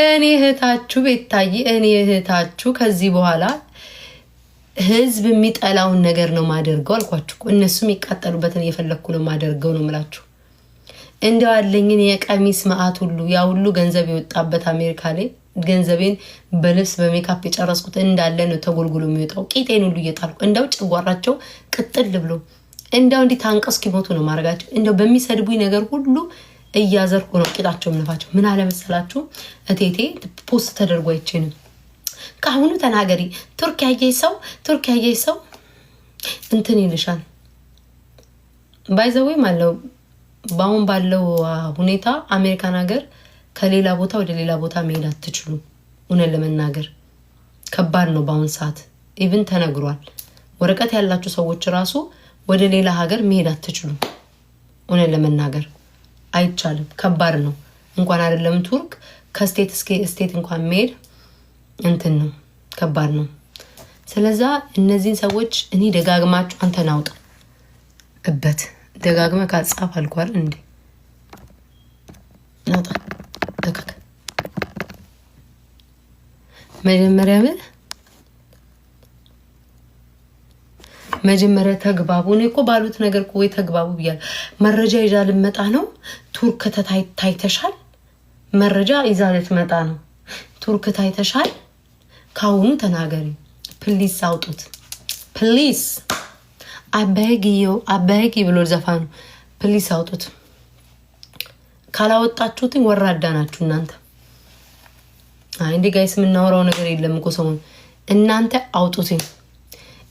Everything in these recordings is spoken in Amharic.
እኔ እህታችሁ ቤታዬ እኔ እህታችሁ ከዚህ በኋላ ህዝብ የሚጠላውን ነገር ነው ማደርገው አልኳችሁ። እነሱ የሚቃጠሉበትን እየፈለኩ ነው ማደርገው ነው ምላችሁ። እንደው አለኝን የቀሚስ ማአት ሁሉ ያ ሁሉ ገንዘብ የወጣበት አሜሪካ ላይ ገንዘቤን በልብስ በሜካፕ የጨረስኩት እንዳለ ነው ተጎልጉሎ የሚወጣው። ቂጤን ሁሉ እየጣልኩ እንደው ጨጓራቸው ቅጥል ብሎ እንደው እንዲህ ታንቀው እስኪሞቱ ነው ማድረጋቸው። እንደው በሚሰድቡኝ ነገር ሁሉ እያዘርኩ ነው ቂጣቸው ምንፋቸው። ምን አለ መሰላችሁ እቴቴ ፖስት ተደርጎ አይቼንም ካሁኑ ተናገሪ ቱርክ ያየይ ሰው እንትን ይልሻል ባይዘዌ ማለው ባውን ባለው ሁኔታ አሜሪካን ሀገር ከሌላ ቦታ ወደ ሌላ ቦታ መሄድ አትችሉ። እውነት ለመናገር ከባድ ነው ባውን ሰዓት። ኢቭን ተነግሯል ወረቀት ያላችሁ ሰዎች ራሱ ወደ ሌላ ሀገር መሄድ አትችሉ። እውነት ለመናገር አይቻልም፣ ከባድ ነው። እንኳን አይደለም ቱርክ ከስቴት እስከ ስቴት እንኳን መሄድ እንትን ነው፣ ከባድ ነው። ስለዛ እነዚህን ሰዎች እኔ ደጋግማችሁ አንተ ናውጣ እበት ደጋግመ ካጻፍ አልኳል እንዴ ናውጣ ተከከ መጀመሪያ ተግባቡ። እኔ እኮ ባሉት ነገር እኮ ወይ ተግባቡ ብያለሁ። መረጃ ይዛ ልመጣ ነው። ቱርክ ታይተሻል። መረጃ ይዛ ልትመጣ ነው። ቱርክ ታይተሻል። ካሁኑ ተናገሪ ፕሊስ፣ አውጡት ፕሊስ። አበጊ ብሎ ዘፋኑ ፕሊስ አውጡት። ካላወጣችሁትኝ ወራዳ ናችሁ እናንተ። እንዴ ጋይስ የምናወራው ነገር የለም እኮ ሰሞኑን። እናንተ አውጡትኝ።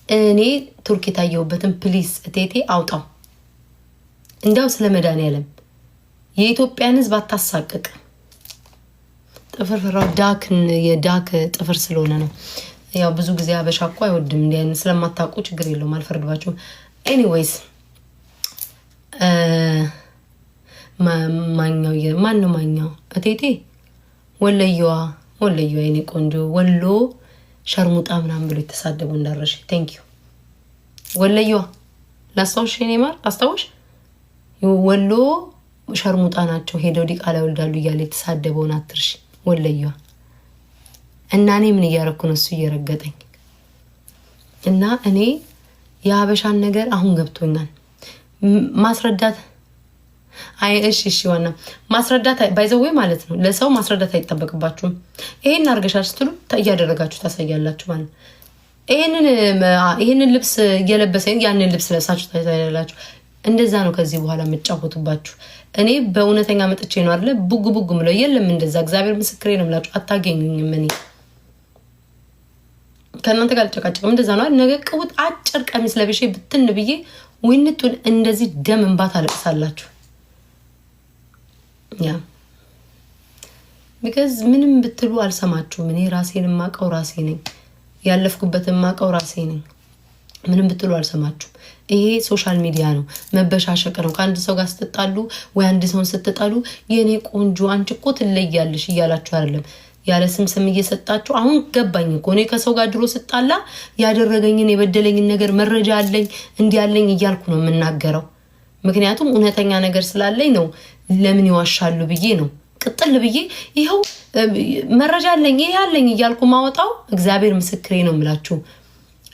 እኔ ቱርክ የታየሁበትን ፕሊስ እቴቴ አውጣው። እንዳው ስለ መድኃኒዓለም የኢትዮጵያን ሕዝብ አታሳቅቅ። ጥፍርፍራው የዳክ ጥፍር ስለሆነ ነው። ያው ብዙ ጊዜ አበሻ እኮ አይወድም እንዴ ስለማታውቁ ችግር የለውም አልፈርድባችሁም። ኤኒዌይስ ማኛው እቴቴ ወለየዋ የኔ ቆንጆ ወሎ ሸርሙጣ ምናምን ብሎ የተሳደቡ እንዳረሽ ቴንክ ዩ ወለየዋ ላስታውሽ የኔ ማር አስታውሽ ወሎ ሸርሙጣ ናቸው ሄደው ዲቃላ ይወልዳሉ እያለ የተሳደበውን አትርሽ ወለየዋ። እና እኔ ምን እያረኩ ነው? እሱ እየረገጠኝ እና እኔ የሀበሻን ነገር አሁን ገብቶኛል። ማስረዳት እሺ ዋና ማስረዳት ባይዘው ማለት ነው። ለሰው ማስረዳት አይጠበቅባችሁም። ይሄን አርገሻል ስትሉ እያደረጋችሁ ታሳያላችሁ ማለት ነው። ይሄንን ልብስ እየለበሰ ያንን ልብስ ለብሳችሁ ታሳያላችሁ። እንደዛ ነው ከዚህ በኋላ የምጫወቱባችሁ። እኔ በእውነተኛ መጥቼ ነው አይደለ ቡግ ምለው የለም እንደዛ። እግዚአብሔር ምስክሬ ነው የምላችሁ። አታገኙኝም። እኔ ከእናንተ ጋር አልጨቃጨቅም። እንደዛ ነው ነገ ቅውጥ አጭር ቀሚስ ለብሼ ብትን ብዬ ወይንቱን እንደዚህ ደም እንባት አለቅሳላችሁ። ያ ቢካዝ ምንም ብትሉ አልሰማችሁም። እኔ ራሴን ማቀው ራሴ ነኝ። ያለፍኩበትን ማቀው ራሴ ነኝ። ምንም ብትሉ አልሰማችሁም። ይሄ ሶሻል ሚዲያ ነው፣ መበሻሸቅ ነው። ከአንድ ሰው ጋር ስትጣሉ ወይ አንድ ሰውን ስትጣሉ የኔ ቆንጆ አንቺ እኮ ትለያለሽ እያላችሁ አይደለም፣ ያለ ስም እየሰጣችሁ። አሁን ገባኝ እኮ እኔ ከሰው ጋር ድሮ ስጣላ ያደረገኝን የበደለኝን ነገር መረጃ አለኝ እንዲያለኝ እያልኩ ነው የምናገረው። ምክንያቱም እውነተኛ ነገር ስላለኝ ነው። ለምን ይዋሻሉ ብዬ ነው ቅጥል ብዬ ይኸው መረጃ አለኝ ይሄ አለኝ እያልኩ ማወጣው። እግዚአብሔር ምስክሬ ነው የምላችሁ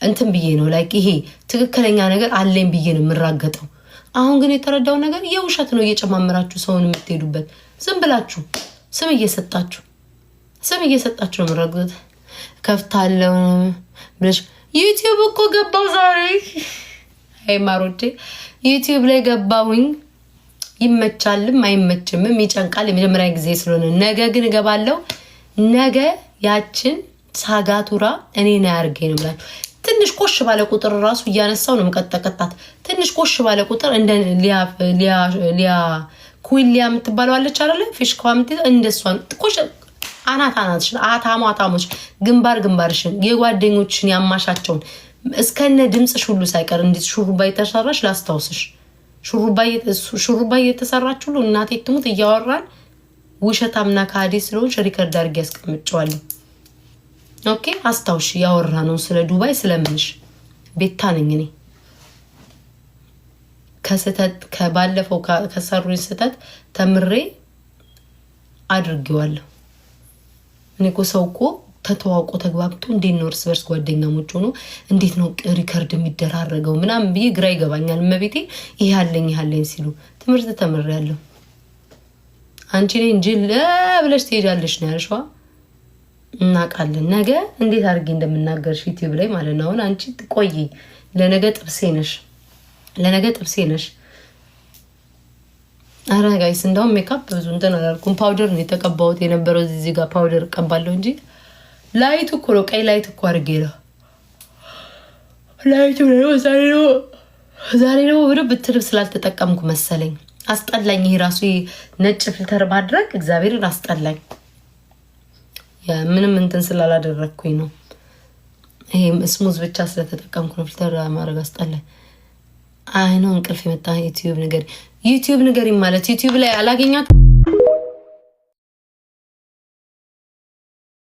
እንትን ብዬ ነው ላይክ ይሄ ትክክለኛ ነገር አለኝ ብዬ ነው የምራገጠው። አሁን ግን የተረዳው ነገር የውሸት ነው። እየጨማመራችሁ ሰውን የምትሄዱበት ዝም ብላችሁ ስም እየሰጣችሁ ነው የምረግጡት። ከፍታለው ብለሽ ዩቲዩብ እኮ ገባው ዛሬ። አይ ማሮቼ ዩቲዩብ ላይ ገባውኝ። ይመቻልም አይመችምም ይጨንቃል። የመጀመሪያ ጊዜ ስለሆነ ነገ ግን እገባለሁ። ነገ ያችን ሳጋቱራ እኔ ነው ያርገኝ ነው ብላችሁ ትንሽ ቆሽ ባለ ቁጥር ራሱ እያነሳው ነው መቀጠቀጣት። ትንሽ ቆሽ ባለ ቁጥር እንደ ሊያ ኩዊሊያ የምትባለው አለች አይደለ? ፊሽካዋ እንደሷን ቆሽ አናታናትሽን አታሞች ግንባርሽን የጓደኞችን ያማሻቸውን እስከነ ድምጽሽ ሁሉ ሳይቀር እንዴት ሹሩባ የተሰራሽ ላስታውስሽ። ሹሩባ የተሰራች ሁሉ እናቴ ትሙት እያወራን ውሸታምና ካዲ ስለሆንሽ ሪከርድ አድርጌ ያስቀምጨዋለሁ። ኦኬ አስታውሽ ያወራ ነው ስለ ዱባይ ስለምንሽ ቤታ ነኝ እኔ። ከባለፈው ከሰሩኝ ስህተት ተምሬ አድርጌዋለሁ። እኔ እኮ ሰው እኮ ተተዋውቆ ተግባብቶ እንዴት ነው እርስ በርስ ጓደኛሞች ሆኖ እንዴት ነው ሪከርድ የሚደራረገው ምናምን ብዬ ግራ ይገባኛል። እመቤቴ ይሄ አለኝ ሲሉ ትምህርት ተምሬያለሁ። አንቺ ነኝ እንጂ ለብለሽ ትሄዳለሽ ነው ያልሽዋ። እናውቃለን ነገ እንዴት አድርጌ እንደምናገርሽ ዩቲዩብ ላይ ማለት ነው። አሁን አንቺ ቆይ ለነገ ጥብሴ ነሽ። አረ ጋይስ እንደውም ሜካፕ ብዙ እንትን አላልኩም። ፓውደር ነው የተቀባሁት የነበረው። እዚህ ጋር ፓውደር እቀባለሁ እንጂ ላይቱ እኮ ነው ቀይ ላይት እኮ አድርጌ ነው። ላይቱ ነው ዛሬ ነው ብድብ ብትልብ ስላልተጠቀምኩ መሰለኝ አስጠላኝ። ይሄ ራሱ ነጭ ፊልተር ማድረግ እግዚአብሔርን አስጠላኝ። ምንም እንትን ስላላደረግኩኝ ነው። ይሄ ስሙዝ ብቻ ስለተጠቀምኩ ነው ፊልተር ማድረግ አስጠላኝ። አይ ነው እንቅልፍ የመጣ ዩቲዩብ ነገር ማለት ዩቲዩብ ላይ አላገኛት